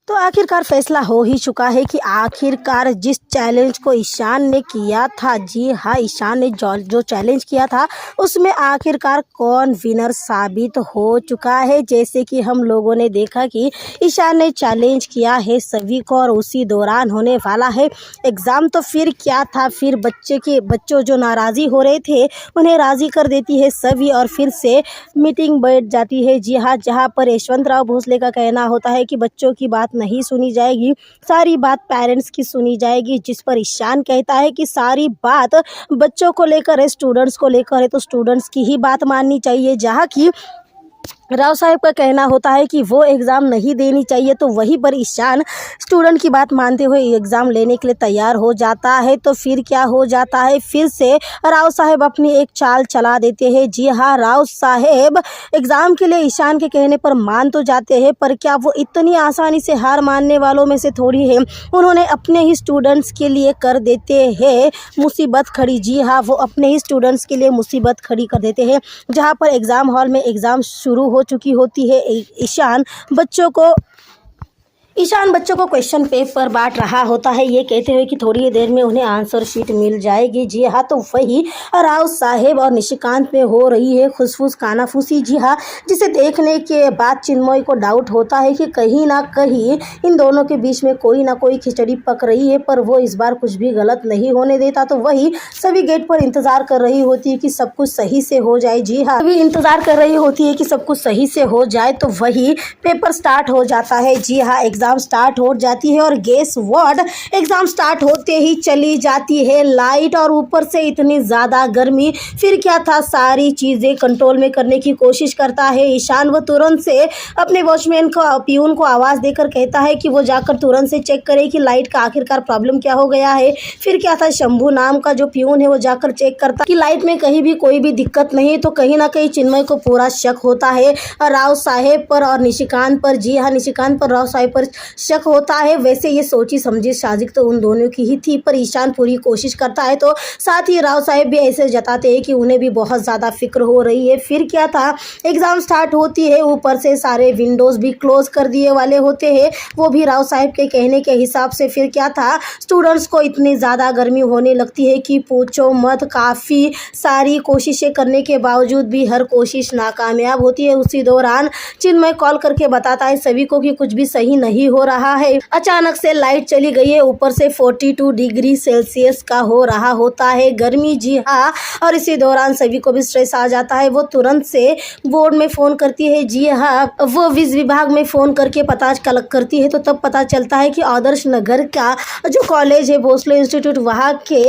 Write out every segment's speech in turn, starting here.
तो आखिरकार फैसला हो ही चुका है कि आखिरकार जिस चैलेंज को ईशान ने किया था, जी हाँ, ईशान ने जो चैलेंज किया था उसमें आखिरकार कौन विनर साबित हो चुका है। जैसे कि हम लोगों ने देखा कि ईशान ने चैलेंज किया है सभी को और उसी दौरान होने वाला है एग्ज़ाम। तो फिर क्या था, फिर बच्चों जो नाराज़ी हो रहे थे उन्हें राज़ी कर देती है सभी और फिर से मीटिंग बैठ जाती है। जी हाँ, जहाँ पर यशवंतराव भोसले का कहना होता है कि बच्चों की बात नहीं सुनी जाएगी, सारी बात पेरेंट्स की सुनी जाएगी, जिस पर ईशान कहता है कि सारी बात बच्चों को लेकर है, स्टूडेंट्स को लेकर है, तो स्टूडेंट्स की ही बात माननी चाहिए। जहाँ की राव साहब का कहना होता है कि वो एग्ज़ाम नहीं देनी चाहिए, तो वहीं पर ईशान स्टूडेंट की बात मानते हुए एग्ज़ाम लेने के लिए तैयार हो जाता है। तो फिर क्या हो जाता है, फिर से राव साहब अपनी एक चाल चला देते हैं। जी हाँ, राव साहब एग्ज़ाम के लिए ईशान के कहने पर मान तो जाते हैं, पर क्या वो इतनी आसानी से हार मानने वालों में से थोड़ी है। उन्होंने अपने ही स्टूडेंट्स के लिए कर देते हैं मुसीबत खड़ी। जी हाँ, वो अपने ही स्टूडेंट्स के लिए मुसीबत खड़ी कर देते हैं। जहाँ पर एग्ज़ाम हॉल में एग्ज़ाम शुरू हो चुकी होती है, ईशान बच्चों को क्वेश्चन पेपर बांट रहा होता है, ये कहते हुए कि थोड़ी ही देर में उन्हें आंसर शीट मिल जाएगी। जी हाँ, तो वही राव साहेब और निशिकांत में हो रही है खुसफुस कानाफूसी। जी हाँ, जिसे देखने के बाद चिन्मय को डाउट होता है कि कहीं ना कहीं इन दोनों के बीच में कोई ना कोई खिचड़ी पक रही है, पर वो इस बार कुछ भी गलत नहीं होने देता। तो वही सभी गेट पर इंतजार कर रही होती है कि सब कुछ सही से हो जाए। जी हाँ, सभी इंतजार कर रही होती है कि सब कुछ सही से हो जाए। तो वही पेपर स्टार्ट हो जाता है। जी हाँ, एग्जाम स्टार्ट हो जाती है और गेस व्हाट, एग्जाम स्टार्ट होते ही चली जाती है लाइट और ऊपर से इतनी ज़्यादा गर्मी। फिर क्या था, सारी चीज़ें कंट्रोल में करने की कोशिश करता है ईशान। वो तुरंत से अपने वॉचमैन को, पियून को आवाज़ देकर कहता है कि वो जाकर तुरंत से चेक करे कि लाइट का आखिरकार प्रॉब्लम क्या हो गया है। फिर क्या था, शंभू नाम का जो पियून है वो जाकर चेक करता कि लाइट में कहीं भी कोई भी दिक्कत नहीं। तो कहीं ना कहीं चिन्मय को पूरा शक होता है राव साहेब पर और निशिकांत पर। जी हाँ, निशिकांत पर राव साहेब पर शक होता है। वैसे ये सोची समझी साजिश तो उन दोनों की ही थी, पर ईशान पूरी कोशिश करता है। तो साथ ही राव साहेब भी ऐसे जताते हैं कि उन्हें भी बहुत ज़्यादा फिक्र हो रही है। फिर क्या था, एग्ज़ाम स्टार्ट होती है, ऊपर से सारे विंडोज़ भी क्लोज कर दिए वाले होते हैं, वो भी राव साहेब के कहने के हिसाब से। फिर क्या था, स्टूडेंट्स को इतनी ज़्यादा गर्मी होने लगती है कि पूछो मत। काफ़ी सारी कोशिशें करने के बावजूद भी हर कोशिश नाकामयाब होती है। उसी दौरान चिन्मय कॉल करके बताता है सभी को कि कुछ भी सही नहीं हो रहा है। अचानक से लाइट चली गई है, ऊपर से 42 डिग्री सेल्सियस का हो रहा होता है गर्मी। जी हाँ, और इसी दौरान सभी को भी स्ट्रेस आ जाता है। वो तुरंत से बोर्ड में फ़ोन करती है। जी हाँ, वो विज विभाग में फ़ोन करके पता कलेक्ट करती है। तो तब पता चलता है कि आदर्श नगर का जो कॉलेज है भोसले इंस्टीट्यूट, वहाँ के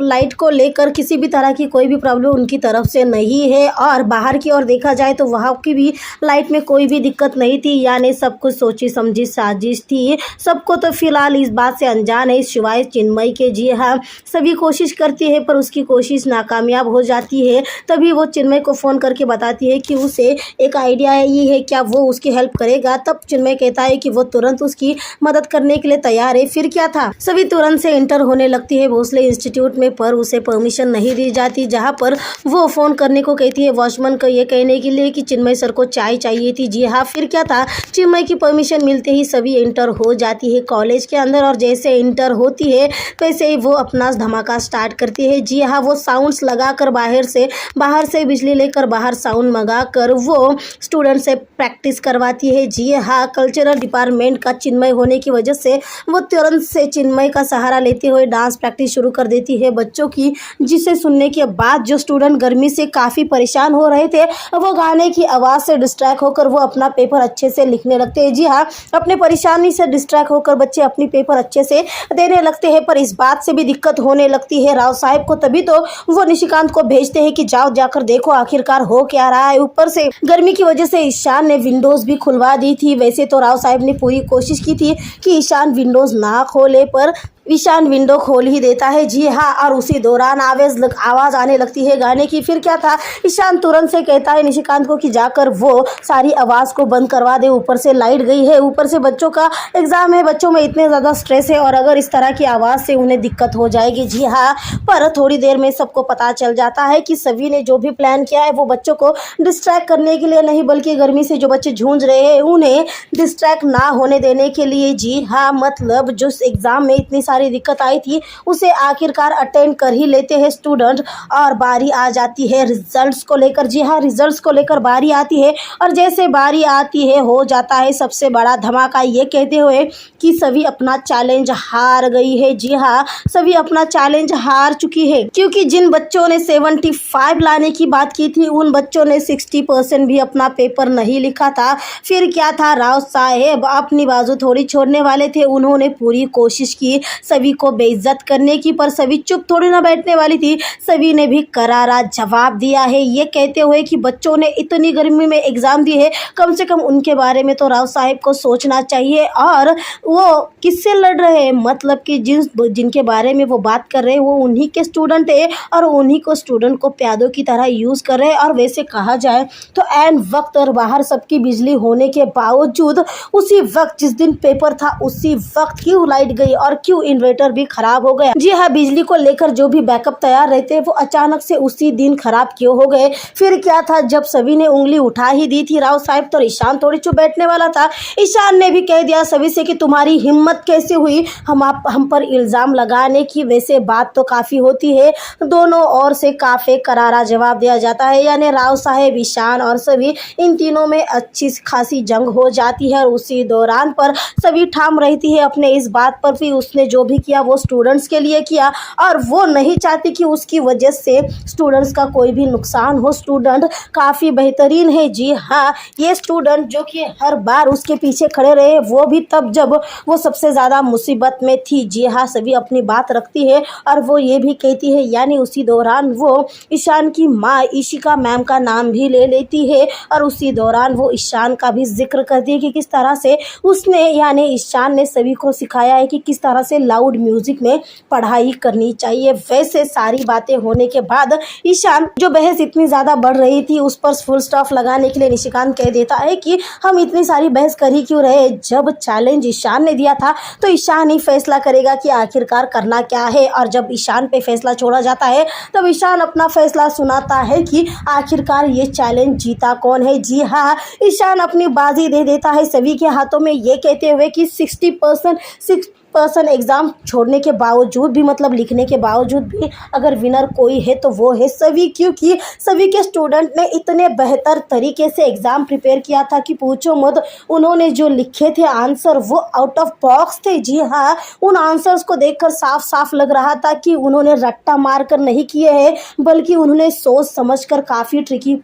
लाइट को लेकर किसी भी तरह की कोई भी प्रॉब्लम उनकी तरफ से नहीं है। और बाहर की ओर देखा जाए तो वहाँ की भी लाइट में कोई भी दिक्कत नहीं थी, यानी सब कुछ सोची समझी साजिश थी। सबको तो फिलहाल इस बात से अनजान है सिवाय चिन्मय के। जी हाँ, सभी कोशिश करती है पर उसकी कोशिश नाकामयाब हो जाती है। तभी वो चिन्मय को फ़ोन करके बताती है कि उसे एक आइडिया ये है, क्या वो उसकी हेल्प करेगा। तब चिन्मय कहता है कि वो तुरंत उसकी मदद करने के लिए तैयार है। फिर क्या था, सभी तुरंत से इंटर होने लगती है भोसले इंस्टीट्यूट में, पर उसे परमिशन नहीं दी जाती। जहाँ पर वो फ़ोन करने को कहती है वॉचमैन को ये कहने के लिए कि चिन्मय सर को चाय चाहिए थी। जी हाँ, फिर क्या था, चिन्मय की परमिशन मिलते ही सभी इंटर हो जाती है कॉलेज के अंदर। और जैसे इंटर होती है वैसे ही वो अपना धमाका स्टार्ट करती है। जी हाँ, वो साउंड्स लगाकर बाहर से बिजली लेकर बाहर साउंड मंगाकर वो स्टूडेंट से प्रैक्टिस करवाती है। जी हाँ, कल्चरल डिपार्टमेंट का चिन्मय होने की वजह से वो तुरंत से चिन्मय का सहारा लेते हुए डांस प्रैक्टिस शुरू कर देती है बच्चों की, जिसे सुनने के बाद जो स्टूडेंट गर्मी से काफ़ी परेशान हो रहे थे वो गाने की आवाज़ से डिस्ट्रैक्ट होकर वो अपना पेपर अच्छे से लिखने लगते हैं। जी हाँ, अपने परेशानी से डिस्ट्रैक्ट होकर बच्चे अपनी पेपर अच्छे से देने लगते हैं, पर इस बात से भी दिक्कत होने लगती है राव साहब को। तभी तो वो निशिकांत को भेजते हैं कि जाकर देखो आखिरकार हो क्या रहा है। ऊपर से गर्मी की वजह से ईशान ने विंडोज़ भी खुलवा दी थी। वैसे तो राव साहब ने पूरी कोशिश की थी कि ईशान विंडोज़ ना खोले, पर ईशान विंडो खोल ही देता है। जी हाँ, और उसी दौरान आवाज़ आने लगती है गाने की। फिर क्या था, ईशान तुरंत से कहता है निशिकांत को कि जाकर वो सारी आवाज़ को बंद करवा दे। ऊपर से लाइट गई है, ऊपर से बच्चों का एग्ज़ाम है, बच्चों में इतने ज़्यादा स्ट्रेस है और अगर इस तरह की आवाज़ से उन्हें दिक्कत हो जाएगी। जी हाँ, पर थोड़ी देर में सबको पता चल जाता है कि सभी ने जो भी प्लान किया है वो बच्चों को डिस्ट्रैक्ट करने के लिए नहीं, बल्कि गर्मी से जो बच्चे जूझ रहे हैं उन्हें डिस्ट्रैक्ट ना होने देने के लिए। जी हाँ, मतलब जो एग्ज़ाम में इतनी सारी दिक्कत आई थी उसे आखिरकार अटेंड कर ही लेते हैं स्टूडेंट। और बारी आ जाती है रिजल्ट्स को लेकर। जी हाँ, रिजल्ट्स को लेकर बारी आती है और जैसे बारी आती है हो जाता है सबसे बड़ा धमाका, ये कहते हुए कि सभी अपना चैलेंज हार गई है। जी हाँ, सभी अपना चैलेंज हार चुकी है, क्योंकि जिन बच्चों ने 75 लाने की बात की थी उन बच्चों ने 60% भी अपना पेपर नहीं लिखा था। फिर क्या था, राव साहेब अपनी बाजू थोड़ी छोड़ने वाले थे। उन्होंने पूरी कोशिश की सभी को बेइज्जत करने की, पर सभी चुप थोड़ी ना बैठने वाली थी। सभी ने भी करारा जवाब दिया है, ये कहते हुए कि बच्चों ने इतनी गर्मी में एग्ज़ाम दिए है, कम से कम उनके बारे में तो राव साहेब को सोचना चाहिए। और वो किससे लड़ रहे हैं, मतलब कि जिनके बारे में वो बात कर रहे हैं वो उन्हीं के स्टूडेंट है और उन्हीं को स्टूडेंट को प्यादों की तरह यूज़ कर रहे हैं। और वैसे कहा जाए तो ऐन वक्त और बाहर सबकी बिजली होने के बावजूद उसी वक्त जिस दिन पेपर था उसी वक्त क्यों लाइट गई और क्यों इन्वर्टर भी खराब हो गया। जी हाँ, बिजली को लेकर जो भी बैकअप तैयार रहते हैं वो अचानक से उसी दिन खराब क्यों हो गए। फिर क्या था, जब सभी ने उंगली उठा ही दी थी राव साहब तो ईशान थोड़ी चुप बैठने वाला था। ईशान ने भी कह दिया सभी से कि तुम्हारी हिम्मत कैसे हुई हम पर इल्ज़ाम लगाने की। वैसे बात तो काफ़ी होती है, दोनों ओर से काफ़ी करारा जवाब दिया जाता है, यानी राव साहेब, ईशान और सभी, इन तीनों में अच्छी खासी जंग हो जाती है। और उसी दौरान पर सभी ठाम रहती है अपने इस बात पर भी उसने जो भी किया वो स्टूडेंट्स के लिए किया और वो नहीं चाहती कि उसकी वजह से स्टूडेंट्स का कोई भी नुकसान हो। स्टूडेंट काफ़ी बेहतरीन है। जी हाँ, ये स्टूडेंट जो कि हर बार उसके पीछे खड़े रहे, वो भी तब जब वो सबसे ज़्यादा मुसीबत में थी। जी हाँ, सभी अपनी बात रखती है और वो ये भी कहती है, यानी उसी दौरान वो ईशान की माँ इशिका मैम का नाम भी ले लेती है और उसी दौरान वो ईशान का भी जिक्र करती है कि किस तरह से उसने, यानी ईशान ने सभी को सिखाया है कि किस तरह से लाउड म्यूजिक में पढ़ाई करनी चाहिए। वैसे सारी बातें होने के बाद ईशान, जो बहस इतनी ज़्यादा बढ़ रही थी उस पर फुल स्टॉप लगाने के लिए निशिकांत कह देता है कि हम इतनी सारी बहस कर ही क्यों रहे, जब चैलेंज ईशान ने दिया था तो ईशान ही फैसला करेगा कि आखिरकार करना क्या है। और जब ईशान पे फैसला छोड़ा जाता है तब ईशान अपना फैसला सुनाता है कि आखिरकार ये चैलेंज जीता कौन है। जी हाँ, ईशान अपनी बाजी दे देता है सभी के हाथों में, ये कहते हुए कि 60% एग्ज़ाम छोड़ने के बावजूद भी, मतलब लिखने के बावजूद भी, अगर विनर कोई है तो वो है सभी, क्योंकि सभी के स्टूडेंट ने इतने बेहतर तरीके से एग्ज़ाम प्रिपेयर किया था कि पूछो मत। उन्होंने जो लिखे थे आंसर वो आउट ऑफ बॉक्स थे। जी हाँ, उन आंसर्स को देखकर साफ साफ लग रहा था कि उन्होंने रट्टा मार कर नहीं किए हैं, बल्कि उन्होंने सोच समझकर काफ़ी ट्रिकी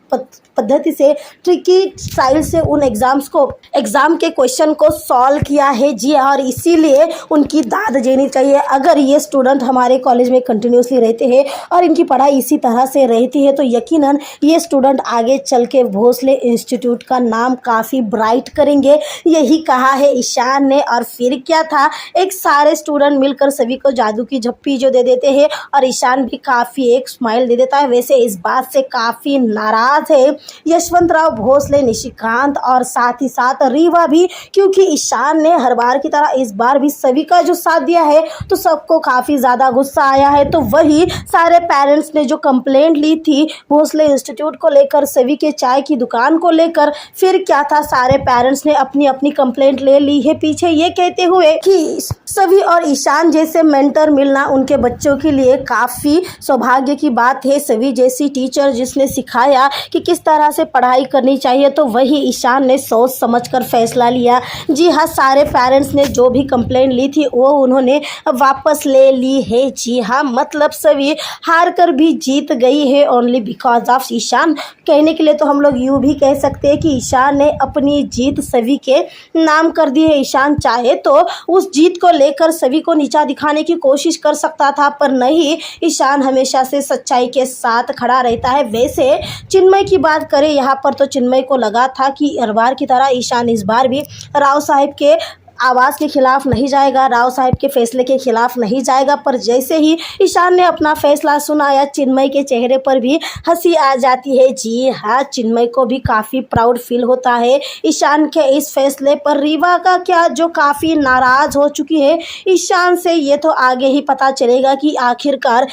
पद्धति से, ट्रिकी स्टाइल से उन एग्ज़ाम के क्वेश्चन को सॉल्व किया है। जी हाँ, और इसीलिए उनकी दाद देनी चाहिए। अगर ये स्टूडेंट हमारे कॉलेज में कंटिन्यूसली रहते हैं और इनकी पढ़ाई इसी तरह से रहती है तो यकीनन ये स्टूडेंट आगे चल के भोसले इंस्टीट्यूट का नाम काफ़ी ब्राइट करेंगे, यही कहा है ईशान ने। और फिर क्या था, एक सारे स्टूडेंट मिलकर सभी को जादू की झप्पी जो दे देते हैं और ईशान भी काफ़ी एक स्माइल दे देता है। वैसे इस बात से काफ़ी नाराज़ है यशवंतराव भोसले, निशिकांत और साथ ही साथ रीवा भी, क्योंकि ईशान ने हर बार की तरह इस बार भी सभी का जो साथ दिया है तो सबको काफ़ी ज़्यादा गुस्सा आया है। तो वही सारे पेरेंट्स ने जो कंप्लेंट ली थी भोसले इंस्टीट्यूट को लेकर, सभी के चाय की दुकान को लेकर, फिर क्या था, सारे पेरेंट्स ने अपनी अपनी कंप्लेंट ले ली है पीछे, ये कहते हुए कि सभी और ईशान जैसे मेंटर मिलना उनके बच्चों के लिए काफ़ी सौभाग्य की बात है। सभी जैसी टीचर जिसने सिखाया कि किस तरह से पढ़ाई करनी चाहिए, तो वही ईशान ने सोच समझकर फैसला लिया। जी हाँ, सारे पेरेंट्स ने जो भी कंप्लेंट ली थी वो उन्होंने वापस ले ली है। जी हाँ, मतलब सभी हार कर भी जीत गई है ओनली बिकॉज ऑफ ईशान। कहने के लिए तो हम लोग यूँ भी कह सकते हैं कि ईशान ने अपनी जीत सभी के नाम कर दी है। ईशान चाहे तो उस जीत को लेकर सभी को नीचा दिखाने की कोशिश कर सकता था, पर नहीं, ईशान हमेशा से सच्चाई के साथ खड़ा रहता है। वैसे चिन्मय की बात करें यहाँ पर तो चिन्मय को लगा था कि हर बार की तरह ईशान इस बार भी राव साहब के आवाज़ के खिलाफ नहीं जाएगा, राव साहब के फैसले के खिलाफ नहीं जाएगा। पर जैसे ही ईशान ने अपना फैसला सुनाया, चिन्मय के चेहरे पर भी हंसी आ जाती है। जी हाँ, चिन्मय को भी काफ़ी प्राउड फील होता है ईशान के इस फैसले पर। रीवा का क्या, जो काफ़ी नाराज़ हो चुकी है ईशान से, ये तो आगे ही पता चलेगा कि आखिरकार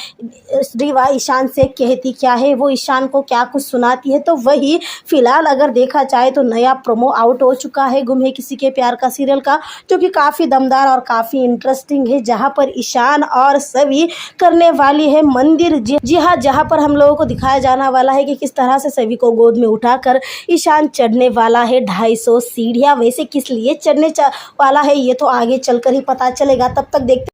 रीवा ईशान से कहती क्या है, वो ईशान को क्या कुछ सुनाती है। तो वही फिलहाल अगर देखा जाए तो नया प्रोमो आउट हो चुका है गुम है किसी के प्यार का सीरियल का, जो कि काफ़ी दमदार और काफ़ी इंटरेस्टिंग है, जहां पर ईशान और सभी करने वाली है मंदिर। जी हाँ, जहां पर हम लोगों को दिखाया जाने वाला है कि किस तरह से सभी को गोद में उठाकर ईशान चढ़ने वाला है 250 सीढ़ियाँ। वैसे किस लिए चढ़ने वाला है ये तो आगे चलकर ही पता चलेगा। तब तक देखते